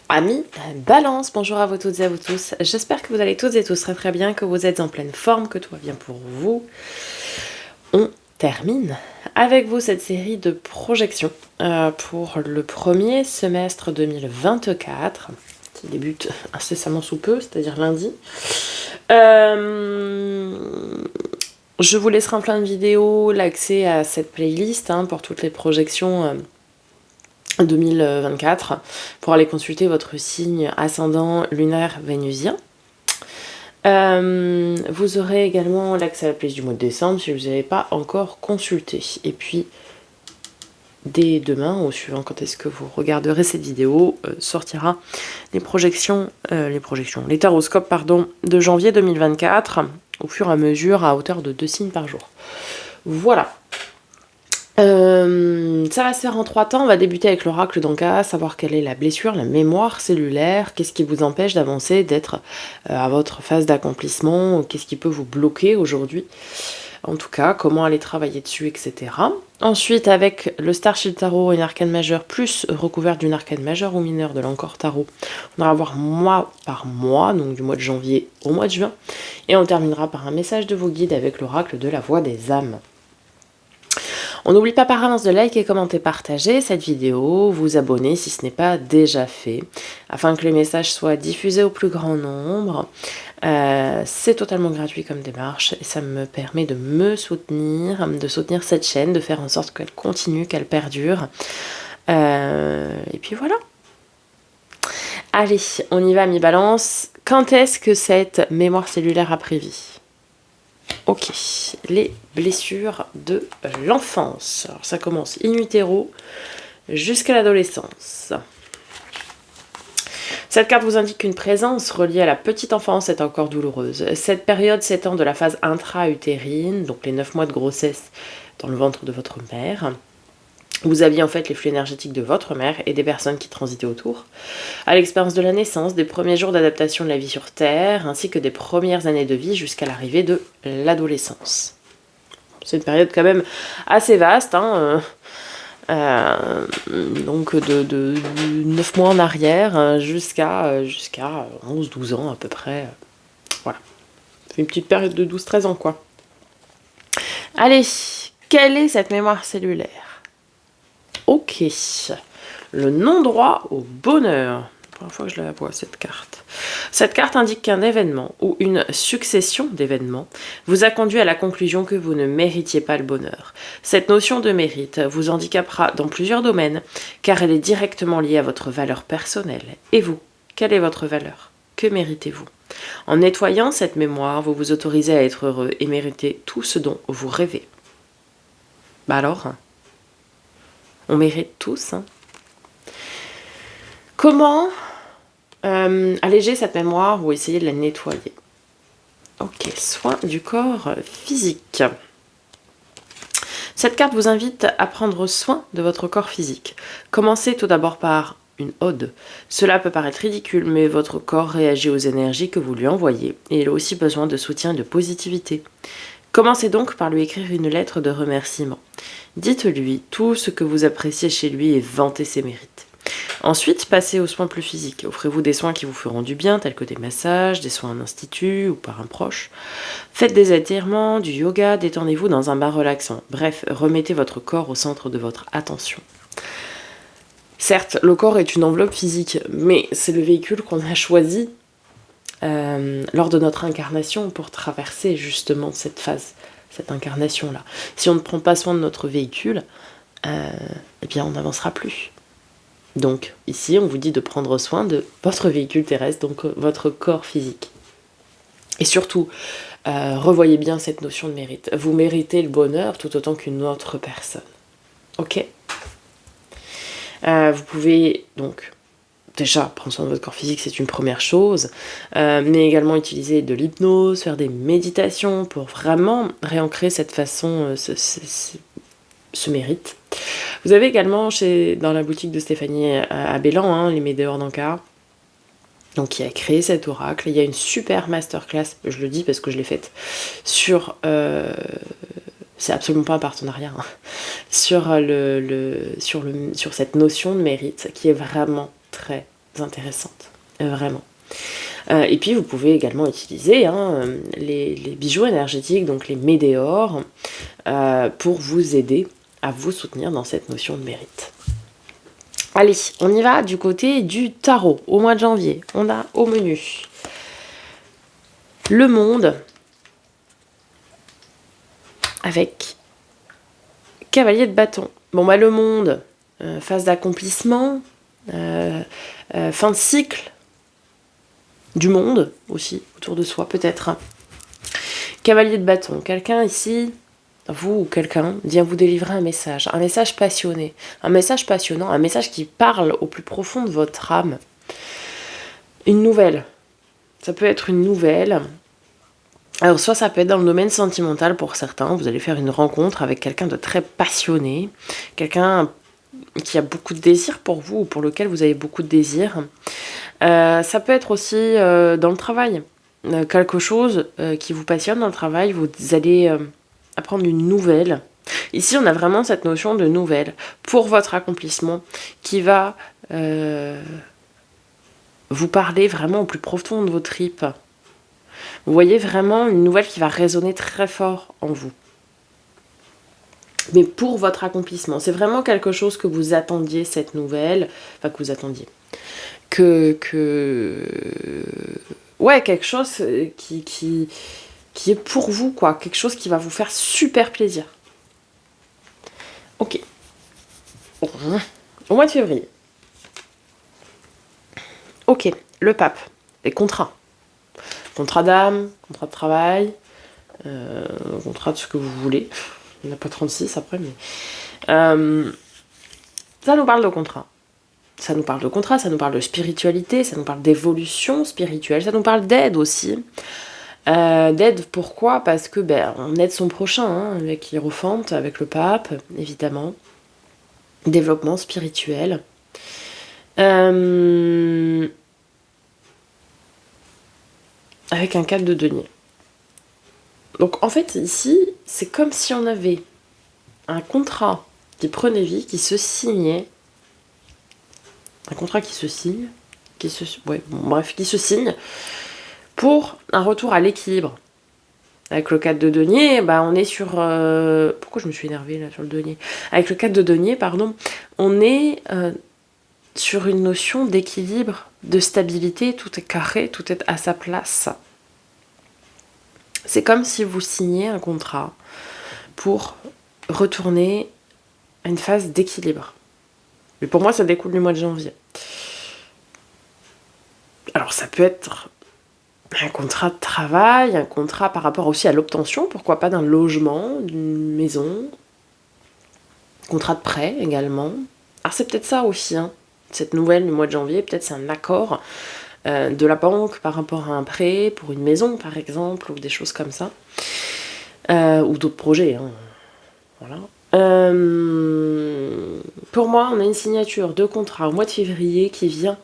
Amis, balance, bonjour à vous toutes et à vous tous. J'espère que vous allez toutes et tous très très bien, que vous êtes en pleine forme, que tout va bien pour vous. On termine avec vous cette série de projections pour le premier semestre 2024, qui débute incessamment sous peu, c'est-à-dire lundi. Je vous laisserai en plein de vidéos l'accès à cette playlist pour toutes les projections 2024 pour aller consulter votre signe ascendant lunaire vénusien. Vous aurez également l'accès à la playlist du mois de décembre si vous n'avez pas encore consulté. Et puis, dès demain, au suivant quand est-ce que vous regarderez cette vidéo, sortira les taroscopes de janvier 2024 au fur et à mesure à hauteur de 2 signes par jour. Voilà. Ça va se faire en 3 temps. On va débuter avec l'oracle d'Anka, savoir quelle est la blessure, la mémoire cellulaire, qu'est-ce qui vous empêche d'avancer, d'être à votre phase d'accomplissement, qu'est-ce qui peut vous bloquer aujourd'hui, en tout cas, comment aller travailler dessus, etc. Ensuite, avec le Starshield Tarot, une arcane majeure, plus recouverte d'une arcane majeure ou mineure de l'Ancor Tarot, on va voir mois par mois, donc du mois de janvier au mois de juin, et on terminera par un message de vos guides avec l'oracle de la voix des âmes. On n'oublie pas par avance de liker, commenter, partager cette vidéo, vous abonner si ce n'est pas déjà fait, afin que les messages soient diffusés au plus grand nombre. C'est totalement gratuit comme démarche et ça me permet de me soutenir, de soutenir cette chaîne, de faire en sorte qu'elle continue, qu'elle perdure. Et puis voilà. Allez, on y va, mi-balance. Quand est-ce que cette mémoire cellulaire a pris vie ? Ok, les blessures de l'enfance. Alors ça commence in utero jusqu'à l'adolescence. Cette carte vous indique qu'une présence reliée à la petite enfance est encore douloureuse. Cette période s'étend de la phase intra-utérine, donc les 9 mois de grossesse dans le ventre de votre mère. Vous aviez en fait les flux énergétiques de votre mère et des personnes qui transitaient autour, à l'expérience de la naissance, des premiers jours d'adaptation de la vie sur Terre, ainsi que des premières années de vie jusqu'à l'arrivée de l'adolescence. C'est une période quand même assez vaste, donc de 9 mois en arrière jusqu'à 11-12 ans à peu près. Voilà. C'est une petite période de 12-13 ans, quoi. Allez, quelle est cette mémoire cellulaire ? Ok, le non-droit au bonheur. La première fois que je la vois, cette carte. Cette carte indique qu'un événement ou une succession d'événements vous a conduit à la conclusion que vous ne méritiez pas le bonheur. Cette notion de mérite vous handicapera dans plusieurs domaines, car elle est directement liée à votre valeur personnelle. Et vous, quelle est votre valeur ? Que méritez-vous ? En nettoyant cette mémoire, vous vous autorisez à être heureux et méritez tout ce dont vous rêvez. Bah alors, on mérite tous. Comment alléger cette mémoire ou essayer de la nettoyer ? Ok, soin du corps physique. Cette carte vous invite à prendre soin de votre corps physique. Commencez tout d'abord par une ode. Cela peut paraître ridicule, mais votre corps réagit aux énergies que vous lui envoyez et il a aussi besoin de soutien et de positivité. Commencez donc par lui écrire une lettre de remerciement. Dites-lui tout ce que vous appréciez chez lui et vantez ses mérites. Ensuite, passez aux soins plus physiques. Offrez-vous des soins qui vous feront du bien, tels que des massages, des soins en institut ou par un proche. Faites des étirements, du yoga, détendez-vous dans un bain relaxant. Bref, remettez votre corps au centre de votre attention. Certes, le corps est une enveloppe physique, mais c'est le véhicule qu'on a choisi lors de notre incarnation pour traverser justement cette phase, cette incarnation-là. Si on ne prend pas soin de notre véhicule, eh bien on n'avancera plus. Donc ici, on vous dit de prendre soin de votre véhicule terrestre, donc votre corps physique. Et surtout, revoyez bien cette notion de mérite. Vous méritez le bonheur tout autant qu'une autre personne. Ok ? Vous pouvez donc déjà prendre soin de votre corps physique, c'est une première chose, mais également utiliser de l'hypnose, faire des méditations pour vraiment réancrer cette façon, ce mérite. Vous avez également dans la boutique de Stéphanie à Bélan, les Médéors d'Anka, donc qui a créé cet oracle. Il y a une super masterclass, je le dis parce que je l'ai faite, sur c'est absolument pas un partenariat, sur cette notion de mérite qui est vraiment très intéressantes, vraiment. Et puis vous pouvez également utiliser les bijoux énergétiques, donc les météores, pour vous aider à vous soutenir dans cette notion de mérite. Allez, on y va du côté du tarot. Au mois de janvier, on a au menu le monde avec cavalier de bâton. Bon bah le monde, phase d'accomplissement, fin de cycle du monde aussi, autour de soi peut-être. Cavalier de bâton, quelqu'un ici, vous ou quelqu'un, vient vous délivrer un message passionné, un message passionnant, un message qui parle au plus profond de votre âme. Une nouvelle, ça peut être une nouvelle. Alors soit ça peut être dans le domaine sentimental pour certains, vous allez faire une rencontre avec quelqu'un de très passionné, quelqu'un qui a beaucoup de désir pour vous ou pour lequel vous avez beaucoup de désir. Ça peut être aussi dans le travail, quelque chose qui vous passionne dans le travail, vous allez apprendre une nouvelle. Ici on a vraiment cette notion de nouvelle pour votre accomplissement qui va vous parler vraiment au plus profond de vos tripes. Vous voyez vraiment une nouvelle qui va résonner très fort en vous. Mais pour votre accomplissement, c'est vraiment quelque chose que vous attendiez, cette nouvelle, enfin que vous attendiez. Ouais, quelque chose qui est pour vous, quoi. Quelque chose qui va vous faire super plaisir. Ok. Au mois de février. Ok, le pape. Les contrats. Contrat d'âme, contrat de travail, contrat de ce que vous voulez. Il n'y en a pas 36 après, mais... ça nous parle de contrat. Ça nous parle de contrat, ça nous parle de spiritualité, ça nous parle d'évolution spirituelle, ça nous parle d'aide aussi. D'aide, pourquoi ? Parce que on aide son prochain, avec Hiérophante, avec le pape, évidemment. Développement spirituel. Avec un 4 de denier. Donc en fait ici, c'est comme si on avait un contrat qui prenait vie, qui se signait. Un contrat qui se signe, qui se signe pour un retour à l'équilibre. Avec le 4 de denier, on est sur... Pourquoi je me suis énervée là sur le denier ? Avec le 4 de denier, on est sur une notion d'équilibre, de stabilité, tout est carré, tout est à sa place. C'est comme si vous signiez un contrat pour retourner à une phase d'équilibre. Mais pour moi, ça découle du mois de janvier. Alors, ça peut être un contrat de travail, un contrat par rapport aussi à l'obtention, pourquoi pas d'un logement, d'une maison, contrat de prêt également. Alors, c'est peut-être ça aussi, cette nouvelle du mois de janvier, peut-être c'est un accord de la banque par rapport à un prêt pour une maison, par exemple, ou des choses comme ça. Ou d'autres projets, voilà. Pour moi, on a une signature de contrat au mois de février qui vient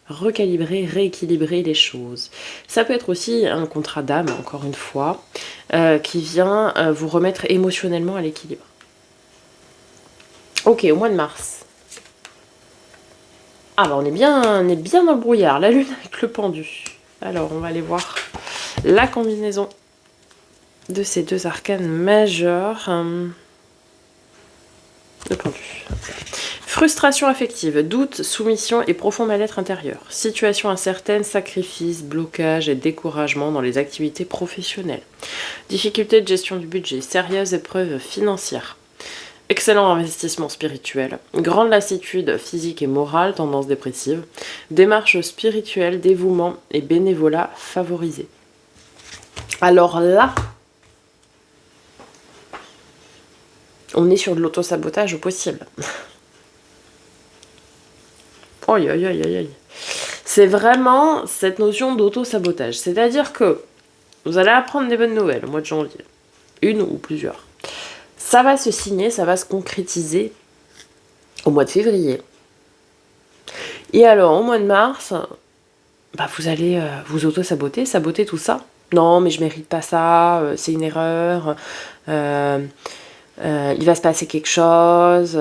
recalibrer, rééquilibrer les choses. Ça peut être aussi un contrat d'âme, encore une fois, qui vient vous remettre émotionnellement à l'équilibre. Ok, au mois de mars. On est bien dans le brouillard, la lune avec le pendu. Alors, on va aller voir la combinaison de ces deux arcanes majeurs. Le pendu. Frustration affective, doute, soumission et profond mal-être intérieur. Situation incertaine, sacrifice, blocage et découragement dans les activités professionnelles. Difficulté de gestion du budget, sérieuse épreuve financière. Excellent investissement spirituel. Grande lassitude physique et morale, tendance dépressive. Démarche spirituelle, dévouement et bénévolat favorisé. Alors là, on est sur de l'auto-sabotage au possible. Aïe, aïe, aïe, aïe. C'est vraiment cette notion d'auto-sabotage. C'est-à-dire que vous allez apprendre des bonnes nouvelles au mois de janvier. Une ou plusieurs. Ça va se signer, ça va se concrétiser au mois de février. Et alors, au mois de mars, vous allez vous auto-saboter, saboter tout ça. Non, mais je mérite pas ça, c'est une erreur. il va se passer quelque chose,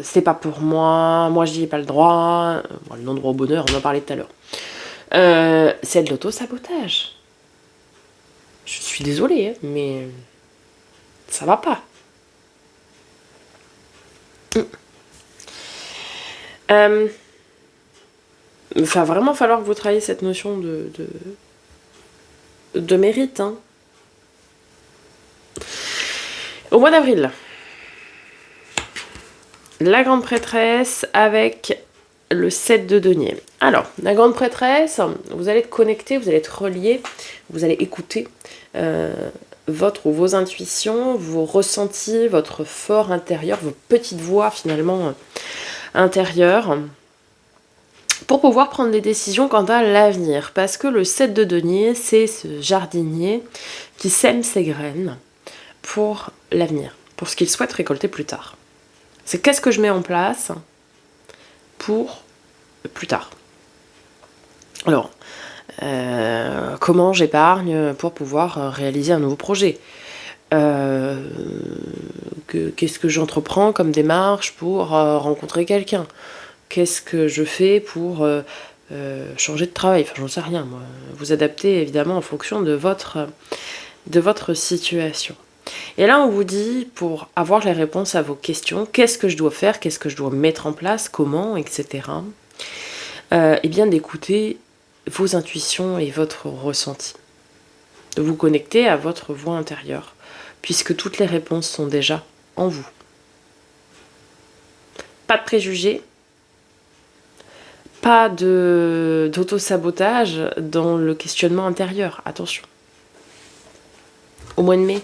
c'est pas pour moi j'y ai pas le droit. Bon, le non-droit au bonheur, on en parlait tout à l'heure. C'est de l'auto-sabotage. Je suis désolée, hein, mais ça va pas. Il va vraiment falloir que vous travailliez cette notion de mérite. Hein. Au mois d'avril, la grande prêtresse avec le 7 de denier. Alors, la grande prêtresse, vous allez être connecté, vous allez être relié, vous allez écouter votre ou vos intuitions, vos ressentis, votre fort intérieur, vos petites voix finalement intérieures, pour pouvoir prendre des décisions quant à l'avenir. Parce que le 7 de denier, c'est ce jardinier qui sème ses graines pour l'avenir, pour ce qu'il souhaite récolter plus tard. C'est qu'est-ce que je mets en place pour plus tard. Alors, comment j'épargne pour pouvoir réaliser un nouveau projet, qu'est-ce que j'entreprends comme démarche pour rencontrer quelqu'un, qu'est-ce que je fais pour changer de travail, enfin j'en sais rien moi. Vous adaptez évidemment en fonction de votre situation. Et là on vous dit, pour avoir les réponses à vos questions, qu'est-ce que je dois faire, qu'est-ce que je dois mettre en place, comment, etc. Et bien d'écouter vos intuitions et votre ressenti. De vous connecter à votre voix intérieure, puisque toutes les réponses sont déjà en vous. Pas de préjugés, pas d'auto-sabotage dans le questionnement intérieur. Attention. Au mois de mai,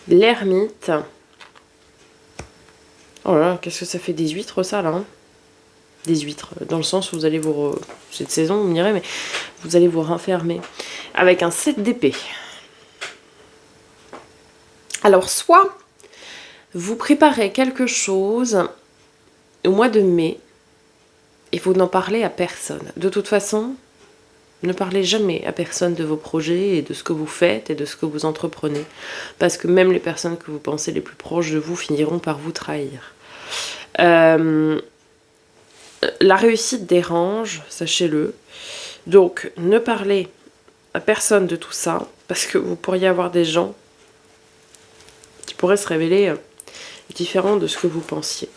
l'ermite. Oh là là, qu'est-ce que ça fait des huîtres ça là hein, des huîtres, dans le sens où vous allez vous... Cette saison, vous me direz, mais vous allez vous renfermer. Avec un 7 d'épée. Alors, soit vous préparez quelque chose au mois de mai et vous n'en parlez à personne. De toute façon, ne parlez jamais à personne de vos projets et de ce que vous faites et de ce que vous entreprenez. Parce que même les personnes que vous pensez les plus proches de vous finiront par vous trahir. La réussite dérange, sachez-le. Donc, ne parlez à personne de tout ça, parce que vous pourriez avoir des gens qui pourraient se révéler différents de ce que vous pensiez.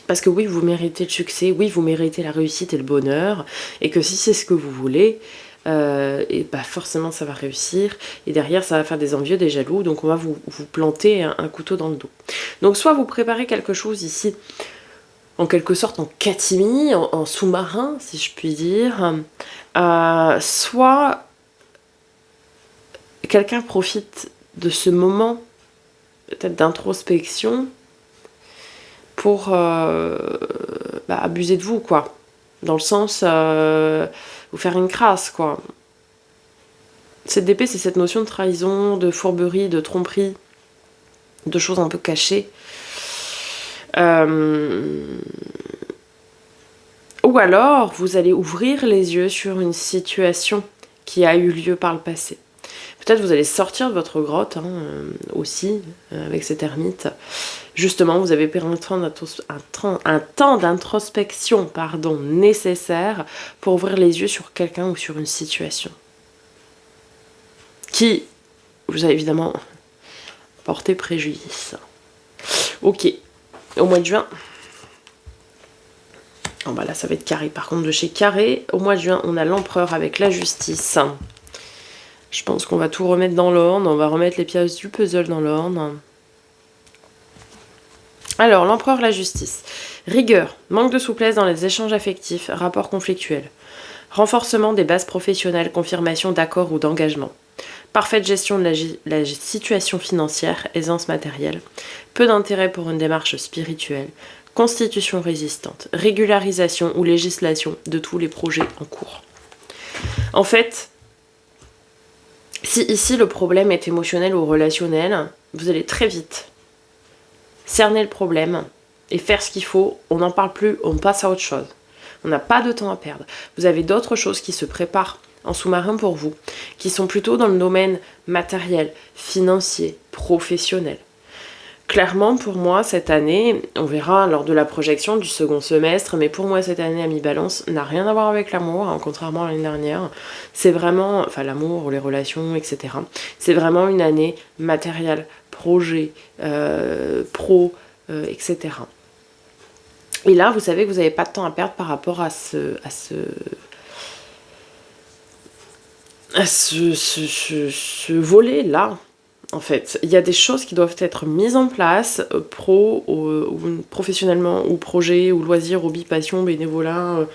Parce que oui, vous méritez le succès, oui, vous méritez la réussite et le bonheur, et que si c'est ce que vous voulez, et bah forcément ça va réussir, et derrière ça va faire des envieux, des jaloux, donc on va vous planter un couteau dans le dos. Donc soit vous préparez quelque chose ici, en quelque sorte en catimini, en sous-marin, si je puis dire, soit quelqu'un profite de ce moment peut-être d'introspection pour abuser de vous, quoi. Dans le sens, vous faire une crasse, quoi. Cette d'épée, c'est cette notion de trahison, de fourberie, de tromperie, de choses un peu cachées. Ou alors, vous allez ouvrir les yeux sur une situation qui a eu lieu par le passé. Peut-être vous allez sortir de votre grotte aussi, avec cette ermite. Justement, vous avez pris un temps d'introspection nécessaire pour ouvrir les yeux sur quelqu'un ou sur une situation qui vous a évidemment porté préjudice. Ok, au mois de juin... Oh bah là, ça va être carré. Par contre, de chez Carré, au mois de juin, on a l'empereur avec la justice. Je pense qu'on va tout remettre dans l'ordre. On va remettre les pièces du puzzle dans l'ordre. Alors, l'empereur, la justice. Rigueur, manque de souplesse dans les échanges affectifs, rapports conflictuels. Renforcement des bases professionnelles, confirmation d'accords ou d'engagement. Parfaite gestion de la situation financière, aisance matérielle. Peu d'intérêt pour une démarche spirituelle. Constitution résistante. Régularisation ou législation de tous les projets en cours. En fait, si ici le problème est émotionnel ou relationnel, vous allez très vite cerner le problème et faire ce qu'il faut. On n'en parle plus, on passe à autre chose. On n'a pas de temps à perdre. Vous avez d'autres choses qui se préparent en sous-marin pour vous, qui sont plutôt dans le domaine matériel, financier, professionnel. Clairement, pour moi, cette année, on verra lors de la projection du second semestre, mais pour moi, cette année, Ami Balance n'a rien à voir avec l'amour, hein, contrairement à l'année dernière. C'est vraiment, enfin l'amour, les relations, etc. C'est vraiment une année matérielle, projet, pro, etc. Et là, vous savez que vous n'avez pas de temps à perdre par rapport à ce volet-là. En fait, il y a des choses qui doivent être mises en place, ou professionnellement, ou projet, ou loisirs, hobby, passion, bénévolat,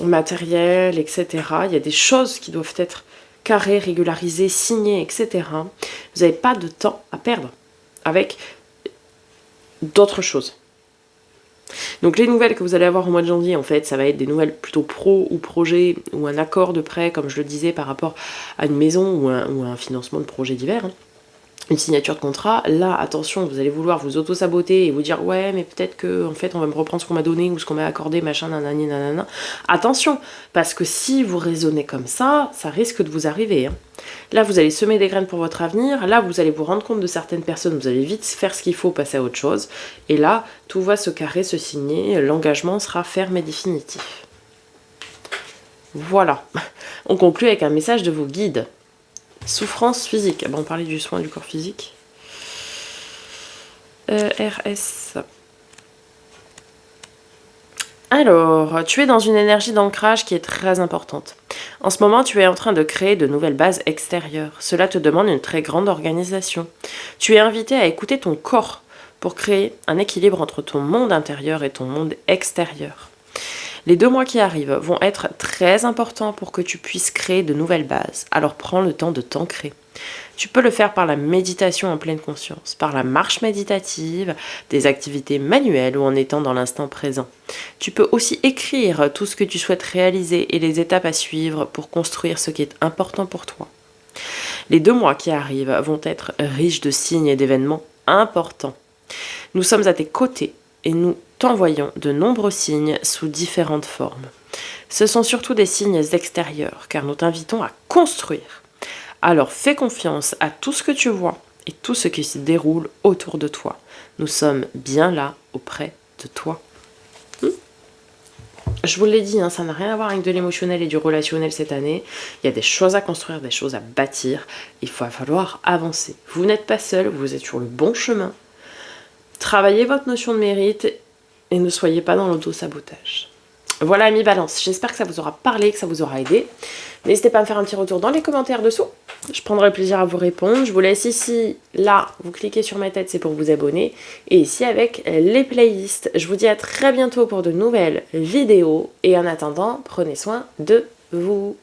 matériel, etc. Il y a des choses qui doivent être carrées, régularisées, signées, etc. Vous n'avez pas de temps à perdre avec d'autres choses. Donc les nouvelles que vous allez avoir au mois de janvier, en fait, ça va être des nouvelles plutôt pro ou projet ou un accord de prêt, comme je le disais, par rapport à une maison ou un financement de projet divers. Hein. Une signature de contrat, là, attention, vous allez vouloir vous auto-saboter et vous dire « Ouais, mais peut-être que en fait, on va me reprendre ce qu'on m'a donné ou ce qu'on m'a accordé, machin, nanani, nanana. » Attention, parce que si vous raisonnez comme ça risque de vous arriver. Hein. Là, vous allez semer des graines pour votre avenir. Là, vous allez vous rendre compte de certaines personnes. Vous allez vite faire ce qu'il faut, passer à autre chose. Et là, tout va se carrer, se signer. L'engagement sera ferme et définitif. Voilà. On conclut avec un message de vos guides. Souffrance physique. Ah ben, on parlait du soin du corps physique. RS. Alors, tu es dans une énergie d'ancrage qui est très importante. En ce moment, tu es en train de créer de nouvelles bases extérieures. Cela te demande une très grande organisation. Tu es invité à écouter ton corps pour créer un équilibre entre ton monde intérieur et ton monde extérieur. Les 2 mois qui arrivent vont être très importants pour que tu puisses créer de nouvelles bases. Alors prends le temps de t'ancrer. Tu peux le faire par la méditation en pleine conscience, par la marche méditative, des activités manuelles ou en étant dans l'instant présent. Tu peux aussi écrire tout ce que tu souhaites réaliser et les étapes à suivre pour construire ce qui est important pour toi. Les 2 mois qui arrivent vont être riches de signes et d'événements importants. Nous sommes à tes côtés et nous t'envoyons de nombreux signes sous différentes formes. Ce sont surtout des signes extérieurs, car nous t'invitons à construire. Alors fais confiance à tout ce que tu vois et tout ce qui se déroule autour de toi. Nous sommes bien là, auprès de toi. Je vous l'ai dit, hein, ça n'a rien à voir avec de l'émotionnel et du relationnel cette année. Il y a des choses à construire, des choses à bâtir. Il va falloir avancer. Vous n'êtes pas seul, vous êtes sur le bon chemin. Travaillez votre notion de mérite et ne soyez pas dans l'auto-sabotage. Voilà, Ami Balance, j'espère que ça vous aura parlé, que ça vous aura aidé. N'hésitez pas à me faire un petit retour dans les commentaires dessous. Je prendrai plaisir à vous répondre. Je vous laisse ici, là, vous cliquez sur ma tête, c'est pour vous abonner. Et ici avec les playlists. Je vous dis à très bientôt pour de nouvelles vidéos. Et en attendant, prenez soin de vous.